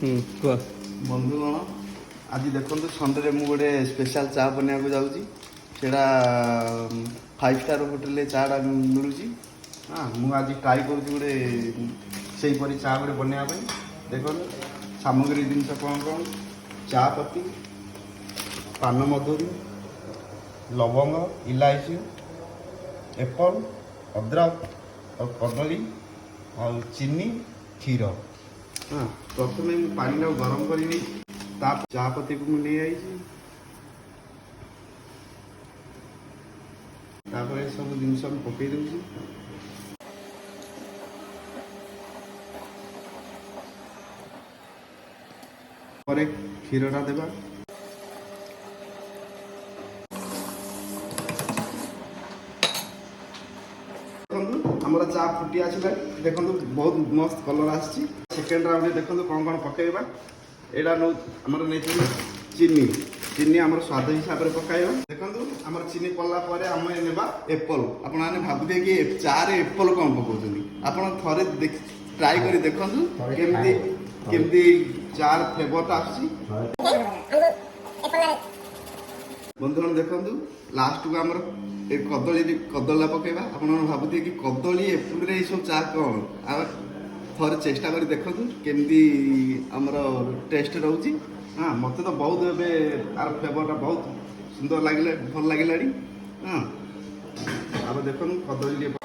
କୁହ। ବନ୍ଧୁଗଣ ଆଜି ଦେଖନ୍ତୁ ସଣ୍ଡେରେ ମୁଁ ଗୋଟେ ସ୍ପେଶାଲ ଚା ବନେଇବାକୁ ଯାଉଛି। ସେଇଟା 5 ଷ୍ଟାର ହୋଟେଲରେ ଚାଟା ମିଳୁଛି। ହଁ ମୁଁ ଆଜି ଟ୍ରାଏ କରୁଛି ଗୋଟେ ସେଇପରି ଚା ଗୋଟେ ବନେଇବା ପାଇଁ। ଦେଖନ୍ତୁ ସାମଗ୍ରୀ ଜିନିଷ କ'ଣ କ'ଣ: ଚା ପତି, ପାନମଧୁରୀ, ଲବଙ୍ଗ, ଇଲାଇଚି, ଏପଲ୍, ଅଦ୍ରକ ଆଉ କଦଳୀ ଆଉ ଚିନି, କ୍ଷୀର। ହଁ ପ୍ରଥମେ ମୁଁ ପାଣିଟାକୁ ଗରମ କରିବି, ତା ଚା ପତିକୁ ମୁଁ ନେଇ ଆଇଛି, ତାପରେ ସବୁ ଜିନିଷ ମୁଁ ପକେଇ ଦେଉଛି। ପରେ କ୍ଷୀରଟା ଦେବା। ଦେଖନ୍ତୁ ଆମର ଚା ଫୁଟି ଆସିଲା, ଦେଖନ୍ତୁ ବହୁତ ମସ୍ତ କଲର ଆସିଛି। ସେକେଣ୍ଡ ରାଉଣ୍ଡରେ ଦେଖନ୍ତୁ କ'ଣ କ'ଣ ପକେଇବା। ଏଇଟା ଆମର ନେଇଥିଲି ଚିନି। ଚିନି ଆମର ସ୍ୱାଦ ହିସାବରେ ପକାଇବା। ଦେଖନ୍ତୁ ଆମର ଚିନି ପଡ଼ିଲା ପରେ ଆମେ ନେବା ଏପଲ୍। ଆପଣମାନେ ଭାବୁଥିବେ କି ଚାରେ ଏପଲ୍ କ'ଣ ପକାଉଛନ୍ତି। ଆପଣ ଥରେ ଟ୍ରାଏ କରି ଦେଖନ୍ତୁ କେମିତି ଚାର ଫ୍ଲେଭରଟା ଆସୁଛି। ବନ୍ଧୁଗଣ ଦେଖନ୍ତୁ ଲାଷ୍ଟକୁ ଆମର ଏ କଦଳୀଟା ପକେଇବା। ଆପଣମାନେ ଭାବୁଥିବେ କି କଦଳୀ ଏପୁଲରେ ଏଇସବୁ ଚା କ'ଣ। ଆଉ ଥରେ ଚେଷ୍ଟା କରି ଦେଖନ୍ତୁ କେମିତି ଆମର ଟେଷ୍ଟ ରହୁଛି। ହଁ ମୋତେ ତ ବହୁତ ଏବେ ତାର ଫ୍ଲେଭରଟା ବହୁତ ସୁନ୍ଦର ଲାଗିଲା, ଭଲ ଲାଗିଲାଣି। ହଁ ତାପରେ ଦେଖନ୍ତୁ କଦଳୀ ଟିକେ